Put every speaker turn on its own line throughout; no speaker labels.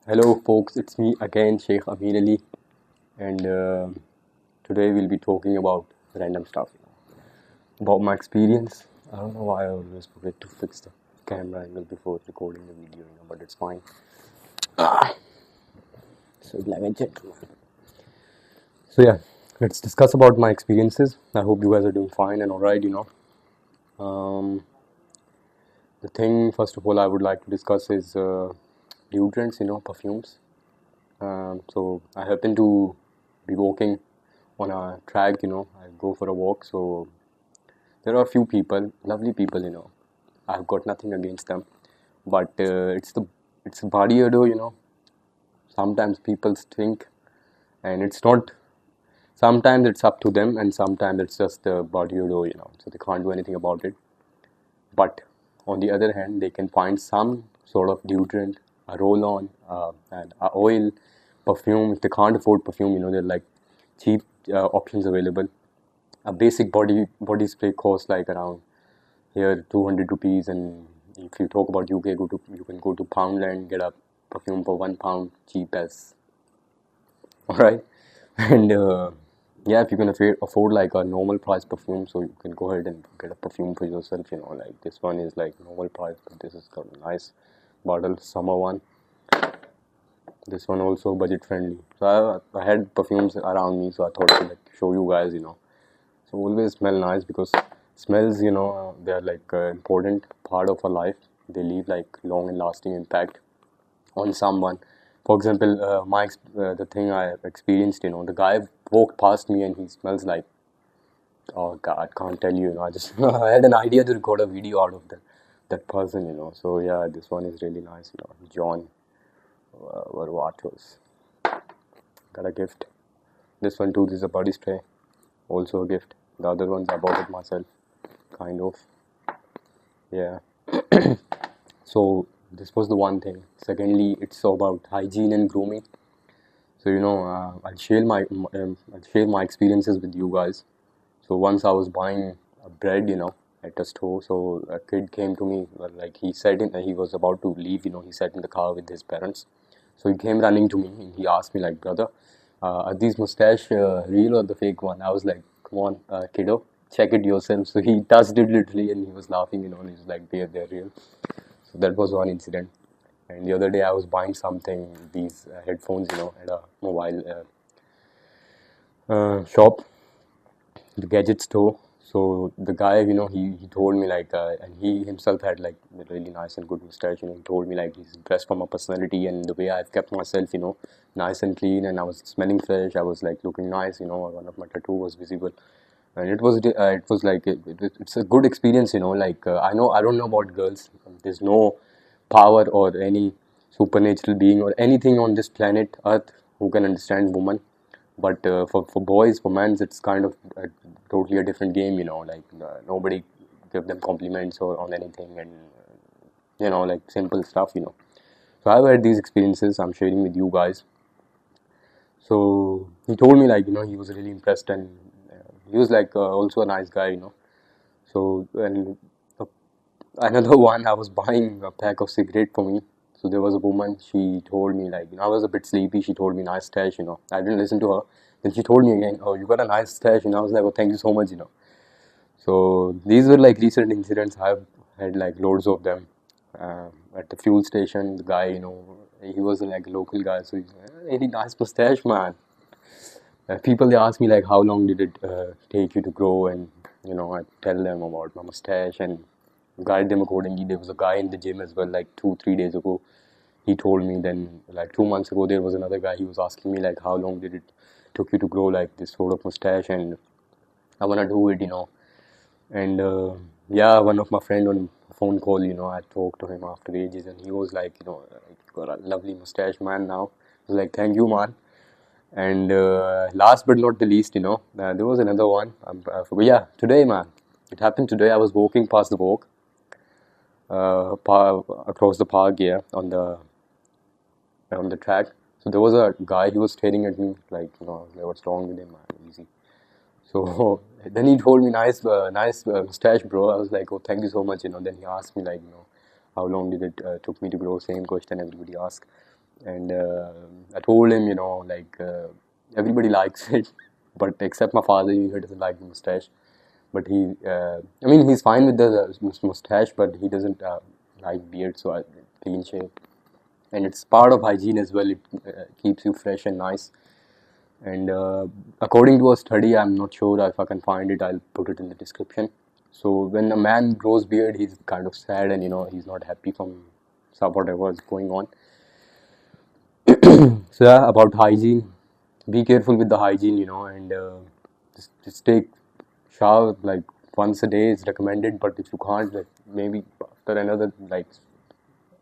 Hello, folks. It's me again, Sheikh Ali, and today we'll be talking about random stuff, about my experience. I don't know why I always forget to fix the camera angle before recording the video, but it's fine. So, like a gentleman. So yeah, let's discuss about my experiences. I hope you guys are doing fine and alright. Um, the thing first of all I would like to discuss is deodorants, perfumes. So I happen to be walking on a track, I go for a walk. So there are a few people, lovely people, I've got nothing against them, but it's the body odor, Sometimes people think, and it's not. Sometimes it's up to them, and sometimes it's just the body odor, So they can't do anything about it. But on the other hand, they can find some sort of deodorant, a roll-on, and a oil, perfume. If they can't afford perfume, they're like cheap options available. A basic body spray costs like around here 200 rupees, and if you talk about UK, you can go to Poundland, get a perfume for £1 cheap as. All right, and yeah, if you can afford like a normal price perfume, so you can go ahead and get a perfume for yourself. Like this one is like normal price, but this is got a nice bottle, summer one. This one also budget friendly. So I had perfumes around me, so I thought to like show you guys. So always smell nice because smells, they are like an important part of our life. They leave like long and lasting impact on someone. For example, the thing I experienced, the guy walked past me and he smells like, oh God, can't tell you. I just I had an idea to record a video out of that person. So yeah, this one is really nice. John Varvatos got a gift. This one too. This is a body spray, also a gift. The other ones I bought it myself, kind of. Yeah. So this was the one thing. Secondly, it's about hygiene and grooming. So I'll share my experiences with you guys. So once I was buying a bread, at a store. So a kid came to me, like he was about to leave. He sat in the car with his parents. So he came running to me and he asked me like, brother, are these mustache real or the fake one? I was like, come on, kiddo, check it yourself. So he touched it literally and he was laughing, and he was like, they're real. So that was one incident. And the other day I was buying something, these headphones, at a mobile shop, the gadget store. So the guy, he told me like, and he himself had like a really nice and good mustache. He told me like he's impressed from my personality and the way I've kept myself, nice and clean, and I was smelling fresh. I was like looking nice. One of my tattoo was visible, and it was like it's a good experience. Like I don't know about girls. There's no power or any supernatural being or anything on this planet Earth who can understand woman. But for boys, for men, it's kind of totally a different game. Like nobody give them compliments or on anything, and like simple stuff. So I've had these experiences. I'm sharing with you guys. So he told me like he was really impressed, and he was like also a nice guy. So and uh, another one, I was buying a pack of cigarette for me. So there was a woman. She told me like I was a bit sleepy. She told me nice stash. I didn't listen to her. Then she told me again, oh, you got a nice stash. I was like, oh, thank you so much. So these were like recent incidents. I've had like loads of them. At the fuel station, the guy, he was like a local guy. So he's like, really nice mustache, man. People they ask me like, how long did it take you to grow? And I tell them about my mustache and guide them accordingly. There was a guy in the gym as well, like 2-3 days ago. He told me. Then like 2 months ago, there was another guy. He was asking me like, how long did it took you to grow like this sort of mustache? And I wanna do it. And yeah, one of my friend on phone call, I talked to him after ages, and he was like, you got a lovely mustache, man. Now I was like, thank you, man. And last but not the least, there was another one. Yeah, today, man, it happened today. I was walking past the walk, across the park, yeah, on the track. So there was a guy. He was staring at me like, what's wrong with him, man? Easy. So then he told me, nice mustache, bro. I was like, oh, thank you so much. Then he asked me like, how long did it took me to grow? Same question everybody asks. and I told him, like everybody likes it, but except my father, he doesn't like the mustache. But I mean, he's fine with the mustache, but he doesn't like beard, so I clean shave. And it's part of hygiene as well. It keeps you fresh and nice. And according to a study, I'm not sure if I can find it. I'll put it in the description. So when a man grows beard, he's kind of sad, and he's not happy from whatever is going on. So yeah, about hygiene, be careful with the hygiene, and just take shower like once a day is recommended. But if you can't, like maybe after another like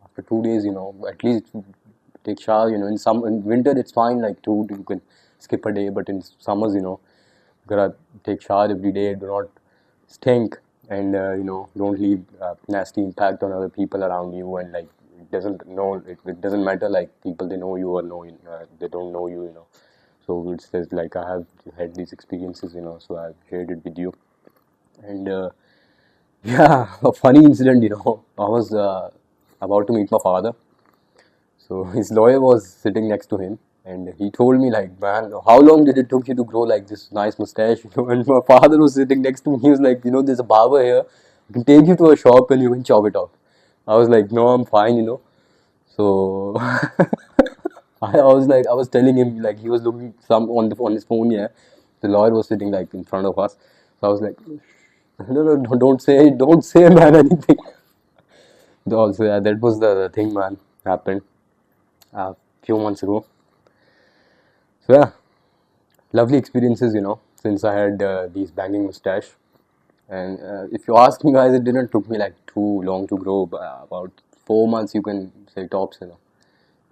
after 2 days, at least take shower. In winter it's fine, like two you can skip a day, but in summers, you gotta take shower every day. Do not stink, and don't leave nasty impact on other people around you. And like it doesn't matter like people they know you or they don't know you. So it says like I have had these experiences, so I've shared it with you. And yeah, a funny incident, I was about to meet my father. So his lawyer was sitting next to him, and he told me like, man, how long did it took you to grow like this nice mustache? And my father was sitting next to me. He was like, there's a barber here. I can take you to a shop and you can chop it off. I was like, no, I'm fine. So I was telling him like he was looking some on his phone. Yeah, the lawyer was sitting like in front of us. So I was like, no, no, no, don't say, man, anything. Also, yeah, that was the thing, man, happened a few months ago. So yeah, lovely experiences, since I had these banging mustache. And if you ask me, guys, it didn't took me like too long to grow. About 4 months, you can say tops,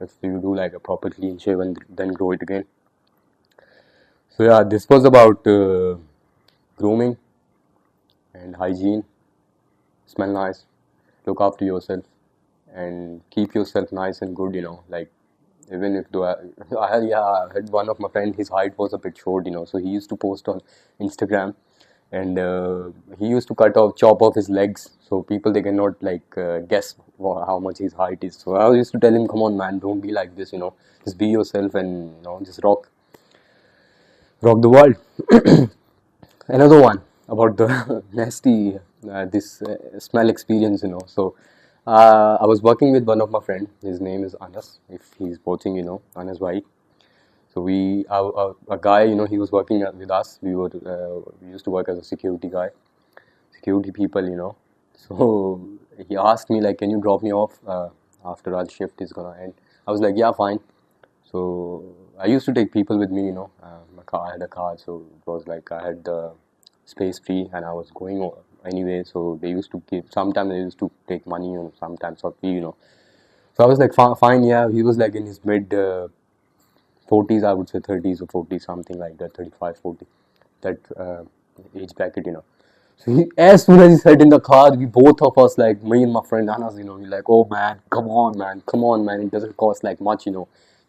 if you do like a proper clean shave and then grow it again. So yeah, this was about grooming and hygiene. Smell nice, look after yourself, and keep yourself nice and good. Like even if though I had one of my friend, his height was a bit short. So he used to post on Instagram, and he used to chop off his legs, so people they cannot like guess how much his height is. So I used to tell him, come on, man, don't be like this. Just be yourself and just rock the world. Another one about the nasty this smell experience. So I was working with one of my friend. His name is Anas. If he's watching, Anas bhai. So a guy, he was working with us. We used to work as a security people. So he asked me like, can you drop me off after our shift is gonna end? I was like, yeah, fine. So I used to take people with me. My car, I had a car, so it was like I had the space free, and I was going anyway. So they used to give. Sometimes they used to take money, sometimes for free. So I was like, fine, yeah. He was like in his mid 40s, I would say 30s or 40s, something like that, 35, 40, that age bracket. So as soon as he sat in the car, we both of us, like me and my friend Anas, we're like, oh man, come on, man, it doesn't cost like much,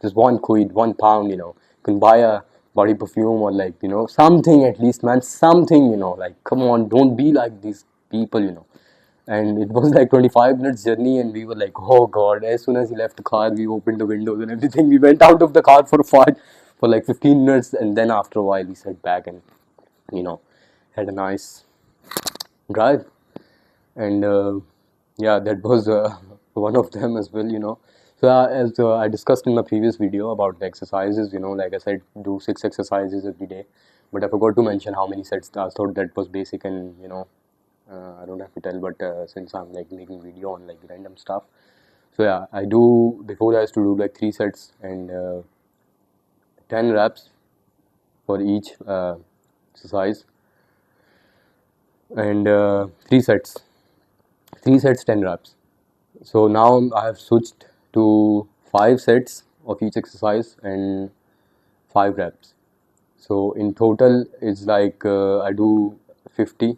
just 1 quid, 1 pound, you can buy a body perfume or like, something at least, man, something, like, come on, don't be like these people. And it was like 25 minutes journey, and we were like, oh god. As soon as he left the car, we opened the windows and everything. We went out of the car for a fart for like 15 minutes, and then after a while we sat back and you know had a nice drive. And yeah, that was one of them as well. So as I discussed in my previous video about the exercises, like I said, do 6 exercises every day, but I forgot to mention how many sets. I thought that was basic, and I don't have to tell, but since I'm like making video on like random stuff, so yeah, I do. Before I used to do like 3 sets and 10 reps for each exercise, and 3 sets, 3 sets, 10 reps. So now I have switched to 5 sets of each exercise and 5 reps. So in total, it's like I do 50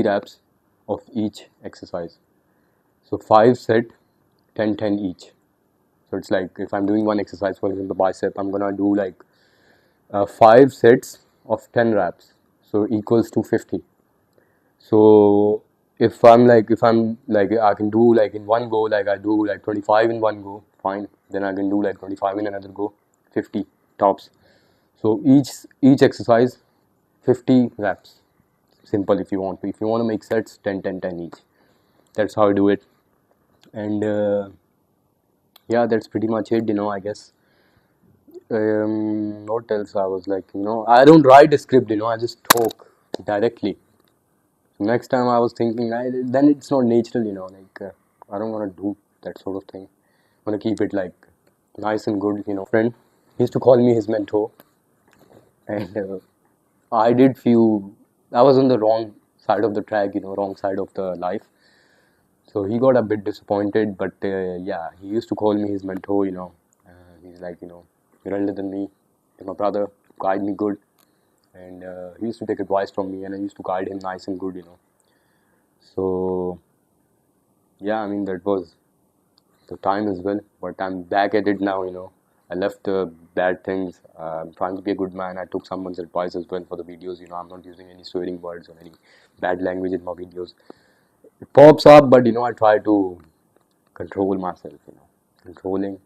reps of each exercise. So 5 set, 10, 10 each. So it's like if I'm doing one exercise, for example, bicep, I'm gonna do like 5 sets of 10 reps. So equals to 50. So if I'm like I can do like in one go, like I do like 25 in one go, fine. Then I can do like 25 in another go, 50 tops. So each exercise 50 reps. Simple if you want to. If you want to make sets, 10, 10, 10 each. That's how I do it. And yeah, that's pretty much it, I guess. What else? I was like, I don't write a script, I just talk directly. Next time I was thinking, then it's not natural, like I don't want to do that sort of thing. I want to keep it like nice and good, Friend, he used to call me his mentor, and I did few. I was on the wrong side of the track, wrong side of the life. So he got a bit disappointed, but yeah, he used to call me his mentor, he's like, you're older than me, you're my brother, guide me good. And he used to take advice from me, and I used to guide him nice and good, So yeah, I mean, that was the time as well, but I'm back at it now, I left the bad things. I'm trying to be a good man. I took someone's advice as well for the videos, I'm not using any swearing words or any bad language in my videos. It pops up, but I try to control myself, controlling.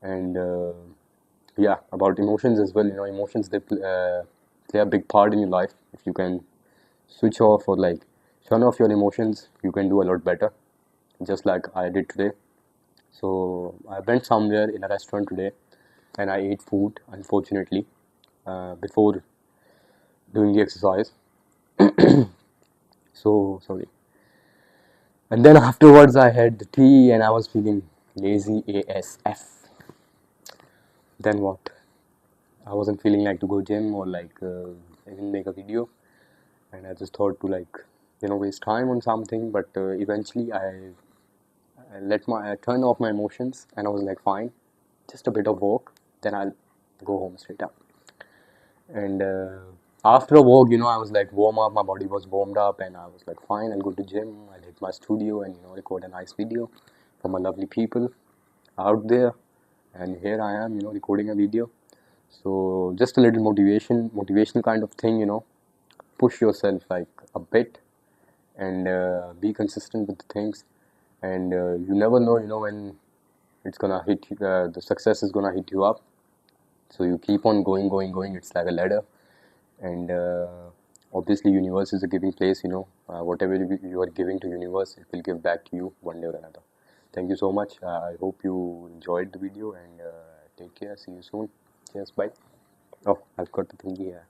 And yeah, about emotions as well, emotions, they play a big part in your life. If you can switch off or like turn off your emotions, you can do a lot better, just like I did today. So I went somewhere in a restaurant today and I ate food, unfortunately, before doing the exercise. So sorry. And then afterwards I had the tea and I was feeling lazy ASF. Then what? I wasn't feeling like to go gym or like even make a video, and I just thought to like waste time on something. But eventually I turned off my emotions and I was like fine, just a bit of walk, then I'll go home straight up. And after a walk, I was like warm up, my body was warmed up, and I was like fine, I'll go to gym, I'll hit my studio and record a nice video for my lovely people out there. And here I am, recording a video. So just a little motivational kind of thing, push yourself like a bit, and be consistent with the things. And you never know, when it's gonna hit you, the success is gonna hit you up. So you keep on going. It's like a ladder, and obviously, universe is a giving place. Whatever you are giving to universe, it will give back to you one day or another. Thank you so much. I hope you enjoyed the video, and take care. See you soon. Cheers. Bye. Oh, I've got the thingy here.